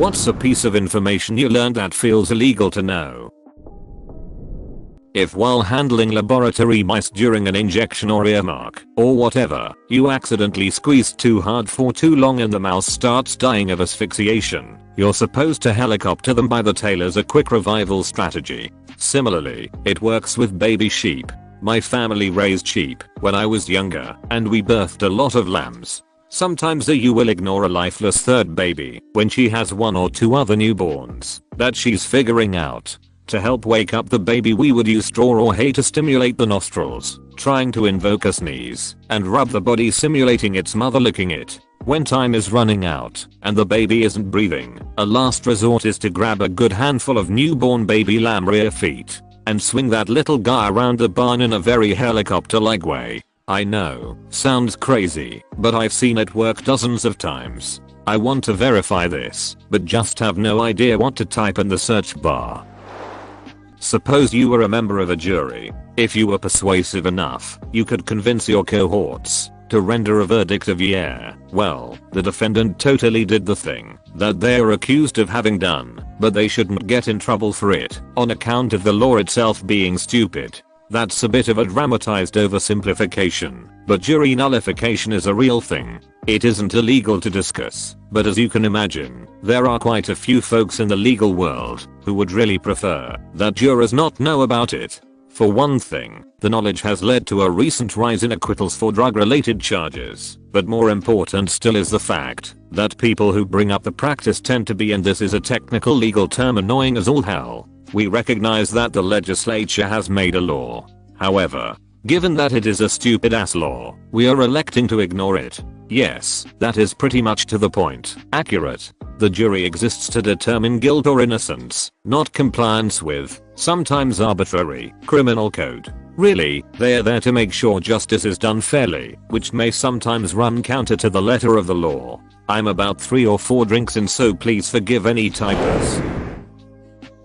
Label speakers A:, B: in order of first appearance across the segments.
A: What's a piece of information you learned that feels illegal to know? If while handling laboratory mice during an injection or earmark, or whatever, you accidentally squeezed too hard for too long and the mouse starts dying of asphyxiation, you're supposed to helicopter them by the tail as a quick revival strategy. Similarly, it works with baby sheep. My family raised sheep when I was younger, and we birthed a lot of lambs. Sometimes you will ignore a lifeless third baby when she has one or two other newborns that she's figuring out. To help wake up the baby, we would use straw or hay to stimulate the nostrils, trying to invoke a sneeze, and rub the body simulating its mother licking it. When time is running out and the baby isn't breathing, a last resort is to grab a good handful of newborn baby lamb rear feet and swing that little guy around the barn in a very helicopter-like way. I know, sounds crazy, but I've seen it work dozens of times. I want to verify this, but just have no idea what to type in the search bar. Suppose you were a member of a jury. If you were persuasive enough, you could convince your cohorts to render a verdict of yeah, well, the defendant totally did the thing that they're accused of having done, but they shouldn't get in trouble for it on account of the law itself being stupid. That's a bit of a dramatized oversimplification, but jury nullification is a real thing. It isn't illegal to discuss, but as you can imagine, there are quite a few folks in the legal world who would really prefer that jurors not know about it. For one thing, the knowledge has led to a recent rise in acquittals for drug-related charges, but more important still is the fact that people who bring up the practice tend to be, and this is a technical legal term, annoying as all hell. We recognize that the legislature has made a law. However, given that it is a stupid ass law, we are electing to ignore it. Yes, that is pretty much to the point. Accurate. The jury exists to determine guilt or innocence, not compliance with, sometimes arbitrary, criminal code. Really, they are there to make sure justice is done fairly, which may sometimes run counter to the letter of the law. I'm about 3 or 4 drinks in, so please forgive any typos.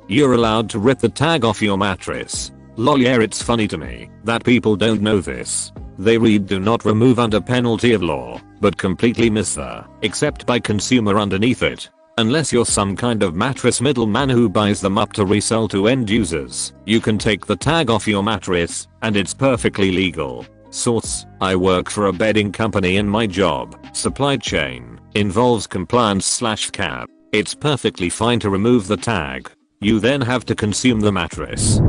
A: You're allowed to rip the tag off your mattress. Lol, yeah, it's funny to me that people don't know this. They read do not remove under penalty of law, but completely miss the except by consumer underneath it. Unless you're some kind of mattress middleman who buys them up to resell to end users, you can take the tag off your mattress, and it's perfectly legal. Source: I work for a bedding company and my job, supply chain, involves compliance/CAB. It's perfectly fine to remove the tag. You then have to consume the mattress.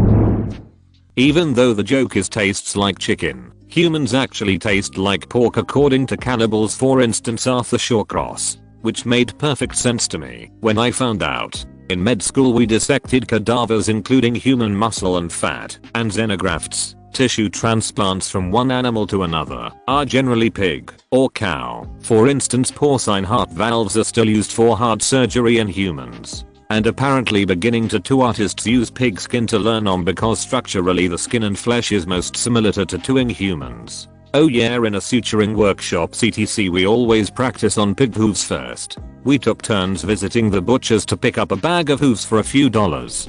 A: Even though the joke is tastes like chicken, humans actually taste like pork according to cannibals, for instance Arthur Shawcross, which made perfect sense to me when I found out. In med school we dissected cadavers including human muscle and fat, and xenografts, tissue transplants from one animal to another, are generally pig or cow. For instance, porcine heart valves are still used for heart surgery in humans. And apparently beginning to artists use pig skin to learn on because structurally the skin and flesh is most similar to tattooing humans. Oh yeah, in a suturing workshop CTC we always practice on pig hooves first. We took turns visiting the butchers to pick up a bag of hooves for a few dollars.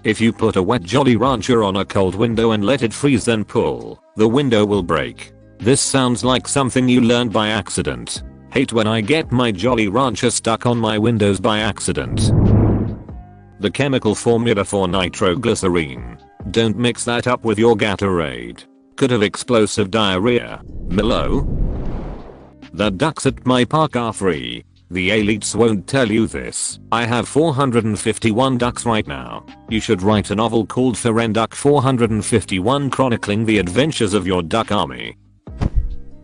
A: If you put a wet Jolly Rancher on a cold window and let it freeze then pull, the window will break. This sounds like something you learned by accident. Hate when I get my Jolly Rancher stuck on my windows by accident. The chemical formula for nitroglycerine. Don't mix that up with your Gatorade. Could have explosive diarrhea. Milo? The ducks at my park are free. The elites won't tell you this. I have 451 ducks right now. You should write a novel called Ferenduck 451 chronicling the adventures of your duck army.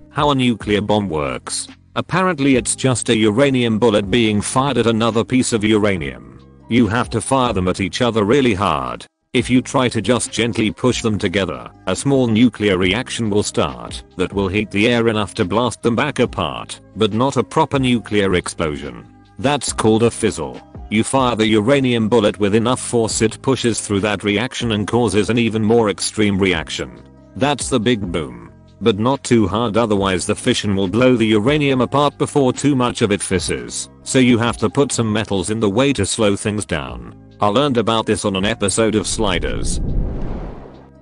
A: How a nuclear bomb works. Apparently it's just a uranium bullet being fired at another piece of uranium. You have to fire them at each other really hard. If you try to just gently push them together, a small nuclear reaction will start that will heat the air enough to blast them back apart, but not a proper nuclear explosion. That's called a fizzle. You fire the uranium bullet with enough force it pushes through that reaction and causes an even more extreme reaction. That's the big boom. But not too hard, otherwise the fission will blow the uranium apart before too much of it fizzes, so you have to put some metals in the way to slow things down. I learned about this on an episode of Sliders.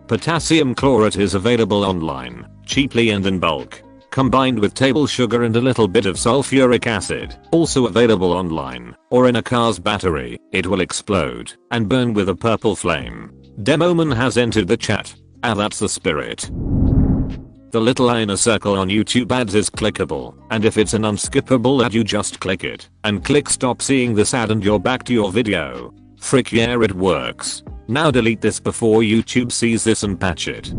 A: Potassium chlorate is available online, cheaply and in bulk. combined with table sugar and a little bit of sulfuric acid, also available online, or in a car's battery. It will explode and burn with a purple flame. Demoman has entered the chat. Ah, that's the spirit. The little inner circle on YouTube ads is clickable, and if it's an unskippable ad you just click it, and click stop seeing this ad and you're back to your video. Frick yeah, it works. Now delete this before YouTube sees this and patch it.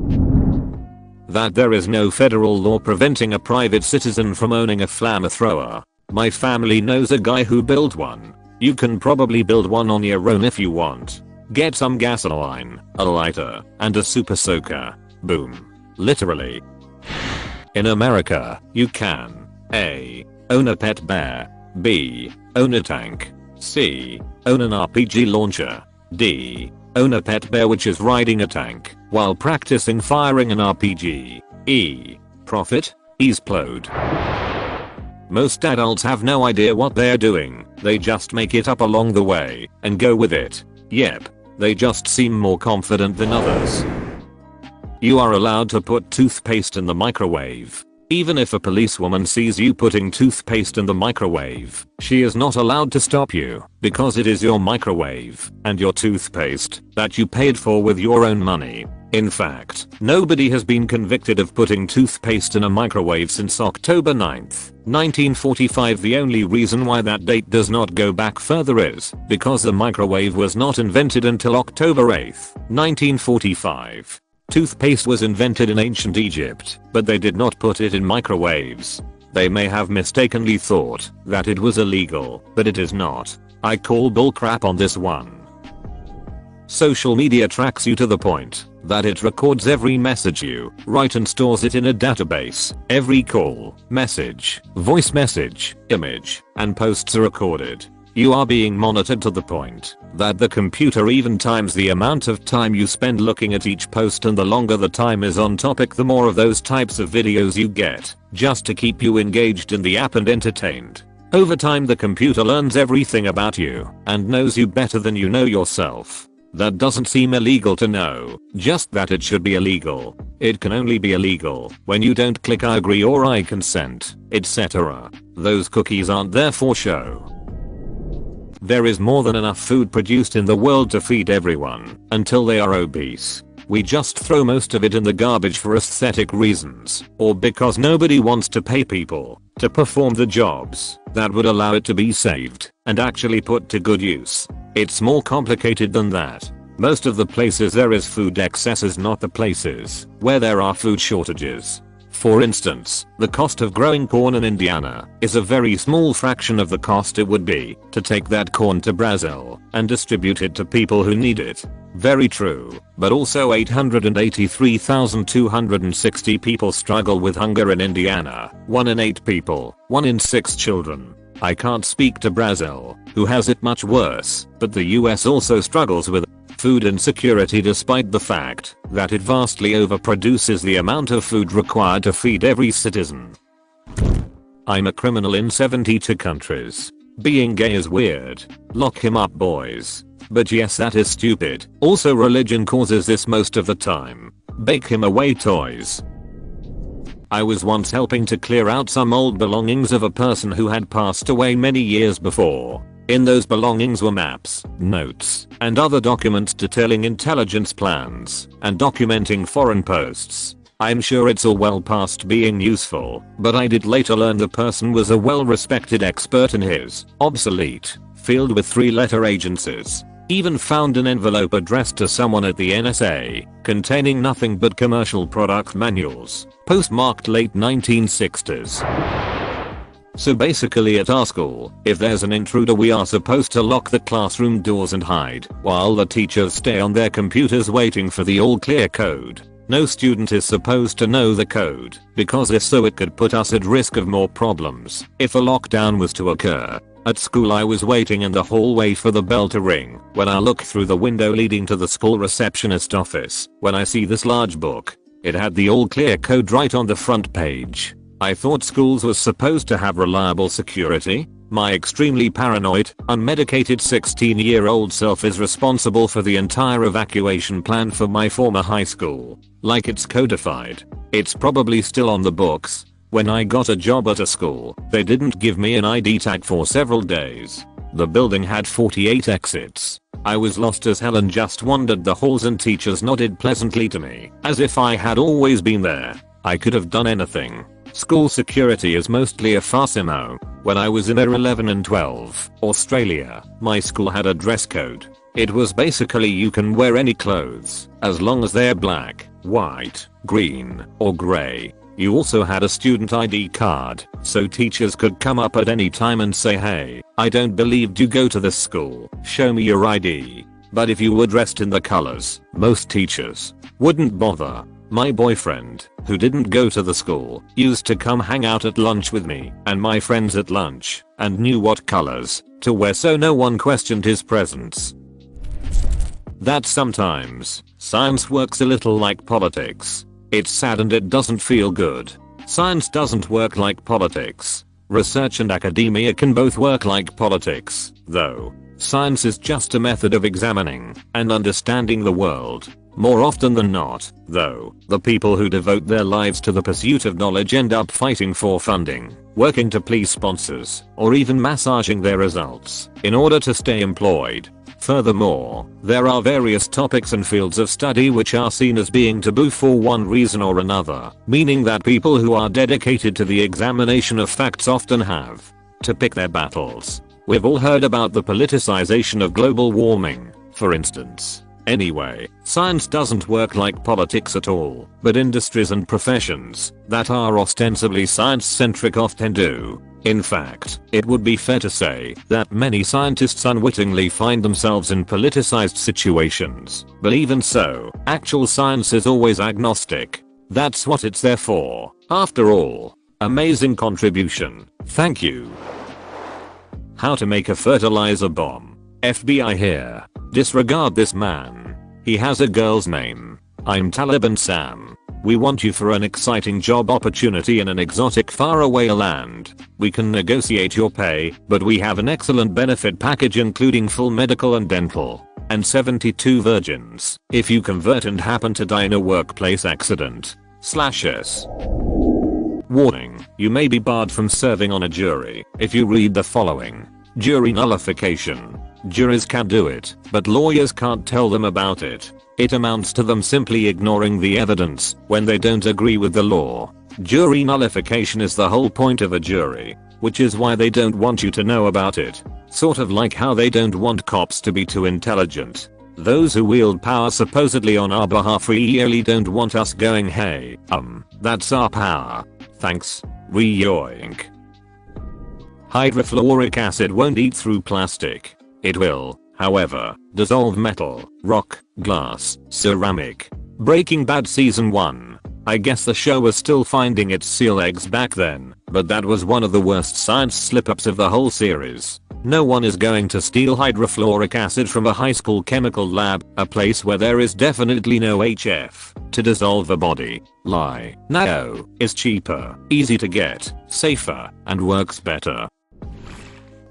A: That there is no federal law preventing a private citizen from owning a flamethrower. My family knows a guy who built one. You can probably build one on your own if you want. Get some gasoline, a lighter, and a super soaker. Boom. Literally. In America, you can A. Own a pet bear. B. Own a tank. C. Own an RPG launcher. D. Own a pet bear which is riding a tank while practicing firing an RPG. E. Profit. Explode. Most adults have no idea what they're doing. They just make it up along the way and go with it. Yep. They just seem more confident than others. You are allowed to put toothpaste in the microwave. Even if a policewoman sees you putting toothpaste in the microwave, she is not allowed to stop you because it is your microwave and your toothpaste that you paid for with your own money. In fact, nobody has been convicted of putting toothpaste in a microwave since October 9th, 1945. The only reason why that date does not go back further is because the microwave was not invented until October 8th, 1945. Toothpaste was invented in ancient Egypt, but they did not put it in microwaves. They may have mistakenly thought that it was illegal, but it is not. I call bullcrap on this one. Social media tracks you to the point that it records every message you write and stores it in a database. Every call, message, voice message, image, and posts are recorded. You are being monitored to the point that the computer even times the amount of time you spend looking at each post, and the longer the time is on topic the more of those types of videos you get, just to keep you engaged in the app and entertained. Over time the computer learns everything about you and knows you better than you know yourself. That doesn't seem illegal to know, just that it should be illegal. It can only be illegal when you don't click I agree or I consent, etc. Those cookies aren't there for show. There is more than enough food produced in the world to feed everyone until they are obese. We just throw most of it in the garbage for aesthetic reasons, or because nobody wants to pay people to perform the jobs that would allow it to be saved and actually put to good use. It's more complicated than that. Most of the places there is food excess is not the places where there are food shortages. For instance, the cost of growing corn in Indiana is a very small fraction of the cost it would be to take that corn to Brazil and distribute it to people who need it. Very true, but also 883,260 people struggle with hunger in Indiana. 1 in 8 people, 1 in 6 children. I can't speak to Brazil, who has it much worse, but the US also struggles with food insecurity despite the fact that it vastly overproduces the amount of food required to feed every citizen. I'm a criminal in 72 countries. Being gay is weird. Lock him up, boys. But yes, that is stupid. Also, religion causes this most of the time. Bake him away, toys. I was once helping to clear out some old belongings of a person who had passed away many years before. In those belongings were maps, notes, and other documents detailing intelligence plans and documenting foreign posts. I'm sure it's all well past being useful, but I did later learn the person was a well-respected expert in his obsolete field with 3-letter agencies. Even found an envelope addressed to someone at the NSA, containing nothing but commercial product manuals, postmarked late 1960s. So basically at our school, if there's an intruder we are supposed to lock the classroom doors and hide, while the teachers stay on their computers waiting for the all clear code. No student is supposed to know the code, because if so it could put us at risk of more problems if a lockdown was to occur. At school I was waiting in the hallway for the bell to ring when I look through the window leading to the school receptionist office when I see this large book. It had the all clear code right on the front page. I thought schools was supposed to have reliable security. My extremely paranoid, unmedicated 16-year-old self is responsible for the entire evacuation plan for my former high school. Like it's codified. It's probably still on the books. When I got a job at a school, they didn't give me an ID tag for several days. The building had 48 exits. I was lost as hell and just wandered the halls, and teachers nodded pleasantly to me, as if I had always been there. I could have done anything. School security is mostly a farce mo. When I was in year 11 and 12, Australia, my school had a dress code. It was basically you can wear any clothes, as long as they're black, white, green, or grey. You also had a student ID card, so teachers could come up at any time and say, "Hey, I don't believe you go to this school, show me your ID." But if you were dressed in the colors, most teachers wouldn't bother. My boyfriend, who didn't go to the school, used to come hang out at lunch with me and my friends at lunch, and knew what colors to wear, so no one questioned his presence. That sometimes, science works a little like politics. It's sad and it doesn't feel good. Science doesn't work like politics. Research and academia can both work like politics, though. Science is just a method of examining and understanding the world. More often than not, though, the people who devote their lives to the pursuit of knowledge end up fighting for funding, working to please sponsors, or even massaging their results in order to stay employed. Furthermore, there are various topics and fields of study which are seen as being taboo for one reason or another, meaning that people who are dedicated to the examination of facts often have to pick their battles. We've all heard about the politicization of global warming, for instance. Anyway, science doesn't work like politics at all, but industries and professions that are ostensibly science-centric often do. In fact, it would be fair to say that many scientists unwittingly find themselves in politicized situations, but even so, actual science is always agnostic. That's what it's there for, after all. Amazing contribution. Thank you. How to make a fertilizer bomb. FBI here. Disregard this man. He has a girl's name. I'm Taliban Sam. We want you for an exciting job opportunity in an exotic faraway land. We can negotiate your pay, but we have an excellent benefit package including full medical and dental, and 72 virgins if you convert and happen to die in a workplace accident. /S. Warning, you may be barred from serving on a jury if you read the following. Jury nullification. Juries can do it, but lawyers can't tell them about it. It amounts to them simply ignoring the evidence when they don't agree with the law. Jury nullification is the whole point of a jury, which is why they don't want you to know about it. Sort of like how they don't want cops to be too intelligent. Those who wield power supposedly on our behalf really don't want us going, "Hey, that's our power. Thanks. Re-yoink." Hydrofluoric acid won't eat through plastic. It will, however, dissolve metal, rock, glass, ceramic. Breaking Bad Season 1. I guess the show was still finding its seal eggs back then, but that was one of the worst science slip-ups of the whole series. No one is going to steal hydrofluoric acid from a high school chemical lab, a place where there is definitely no HF, to dissolve a body. Lie. No, it's cheaper, easy to get, safer, and works better.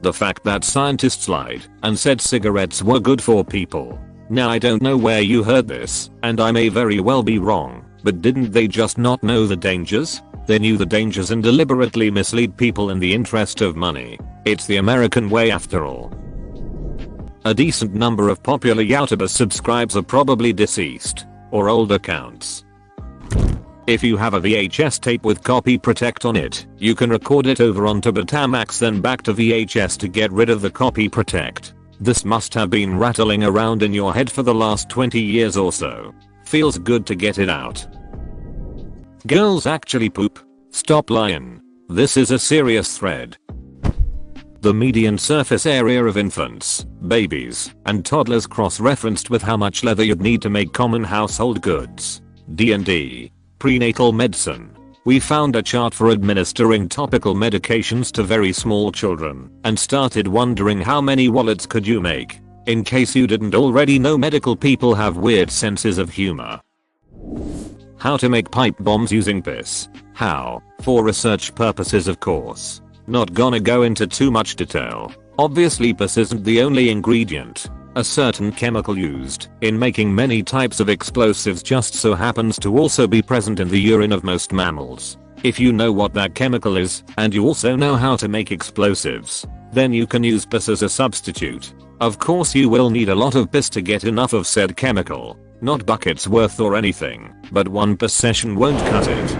A: The fact that scientists lied and said cigarettes were good for people. Now I don't know where you heard this, and I may very well be wrong, but didn't they just not know the dangers? They knew the dangers and deliberately mislead people in the interest of money. It's the American way after all. A decent number of popular YouTubers subscribers are probably deceased, or old accounts. If you have a VHS tape with copy protect on it, you can record it over onto Betamax then back to VHS to get rid of the copy protect. This must have been rattling around in your head for the last 20 years or so. Feels good to get it out. Girls actually poop? Stop lying. This is a serious thread. The median surface area of infants, babies, and toddlers cross-referenced with how much leather you'd need to make common household goods. D&D. Prenatal medicine. We found a chart for administering topical medications to very small children and started wondering how many wallets could you make. In case you didn't already know, medical people have weird senses of humor. How to make pipe bombs using piss. How? For research purposes of course. Not gonna go into too much detail. Obviously piss isn't the only ingredient. A certain chemical used in making many types of explosives just so happens to also be present in the urine of most mammals. If you know what that chemical is, and you also know how to make explosives, then you can use piss as a substitute. Of course you will need a lot of piss to get enough of said chemical. Not buckets worth or anything, but one per session won't cut it.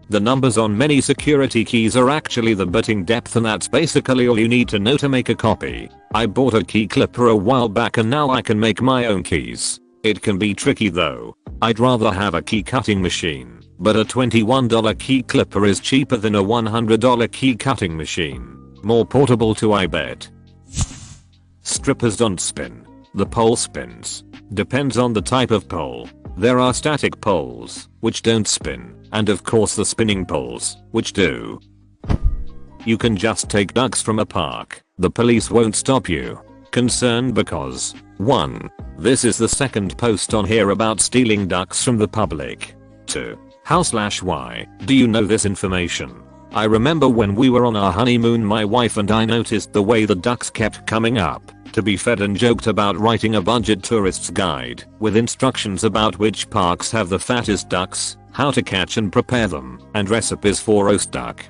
A: The numbers on many security keys are actually the bitting depth, and that's basically all you need to know to make a copy. I bought a key clipper a while back and now I can make my own keys. It can be tricky though. I'd rather have a key cutting machine, but a $21 key clipper is cheaper than a $100 key cutting machine. More portable too, I bet. Strippers don't spin. The pole spins. Depends on the type of pole. There are static poles, which don't spin, and of course the spinning poles, which do. You can just take ducks from a park. The police won't stop you. Concerned because 1. This is the second post on here about stealing ducks from the public. 2. How/why do you know this information? I remember when we were on our honeymoon, my wife and I noticed the way the ducks kept coming up to be fed and joked about writing a budget tourist's guide with instructions about which parks have the fattest ducks, how to catch and prepare them, and recipes for roast duck.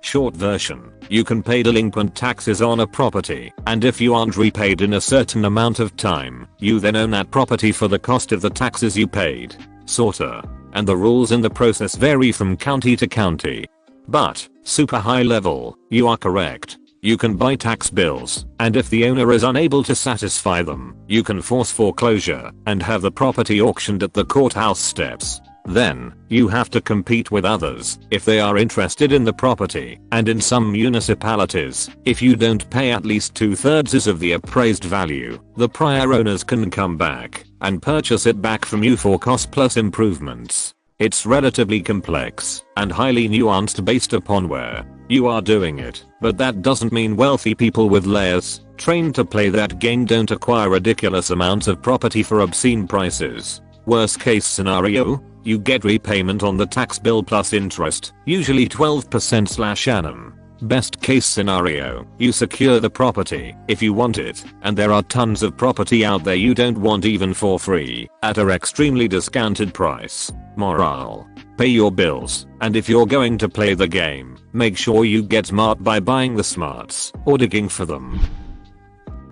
A: Short version, you can pay delinquent taxes on a property, and if you aren't repaid in a certain amount of time, you then own that property for the cost of the taxes you paid. Sorta. And the rules in the process vary from county to county. But, super high level, you are correct. You can buy tax bills, and if the owner is unable to satisfy them, you can force foreclosure and have the property auctioned at the courthouse steps. Then, you have to compete with others if they are interested in the property, and in some municipalities, if you don't pay at least 2/3 of the appraised value, the prior owners can come back and purchase it back from you for cost plus improvements. It's relatively complex and highly nuanced based upon where you are doing it, but that doesn't mean wealthy people with layers trained to play that game don't acquire ridiculous amounts of property for obscene prices. Worst case scenario, you get repayment on the tax bill plus interest, usually 12%/annum. Best case scenario, you secure the property if you want it, and there are tons of property out there you don't want even for free, at an extremely discounted price. Morale. Pay your bills, and if you're going to play the game, make sure you get smart by buying the smarts, or digging for them.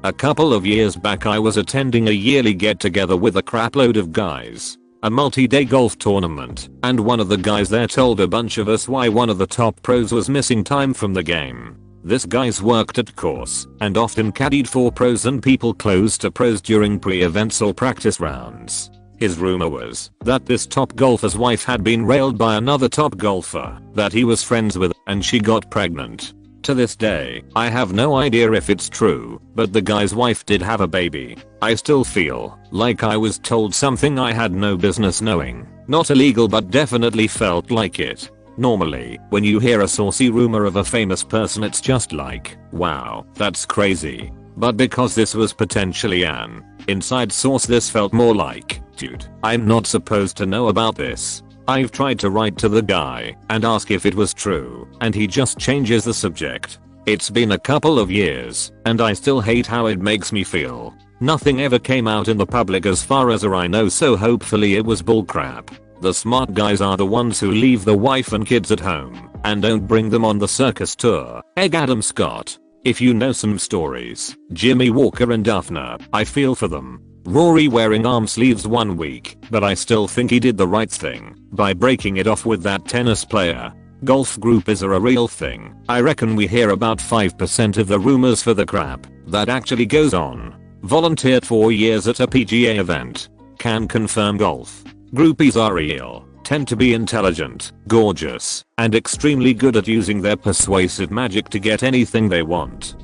A: A couple of years back I was attending a yearly get together with a crapload of guys. A multi-day golf tournament, and one of the guys there told a bunch of us why one of the top pros was missing time from the game. This guy's worked at course, and often caddied for pros and people close to pros during pre-events or practice rounds. His rumor was that this top golfer's wife had been railed by another top golfer that he was friends with, and she got pregnant. To this day, I have no idea if it's true, but the guy's wife did have a baby. I still feel like I was told something I had no business knowing. Not illegal, but definitely felt like it. Normally, when you hear a saucy rumor of a famous person, it's just like, wow, that's crazy. But because this was potentially an inside source, this felt more like, dude, I'm not supposed to know about this. I've tried to write to the guy and ask if it was true, and he just changes the subject. It's been a couple of years, and I still hate how it makes me feel. Nothing ever came out in the public as far as I know, so hopefully it was bullcrap. The smart guys are the ones who leave the wife and kids at home and don't bring them on the circus tour. Egg Adam Scott. If you know some stories, Jimmy Walker and Duffner, I feel for them. Rory wearing arm sleeves 1 week, but I still think he did the right thing by breaking it off with that tennis player. Golf groupies are a real thing. I reckon we hear about 5% of the rumors for the crap that actually goes on. Volunteered 4 years at a PGA event. Can confirm golf groupies are real. Tend to be intelligent, gorgeous, and extremely good at using their persuasive magic to get anything they want.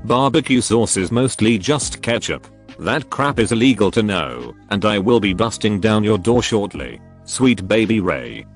A: Barbecue sauce is mostly just ketchup. That crap is illegal to know, and I will be busting down your door shortly. Sweet baby Ray.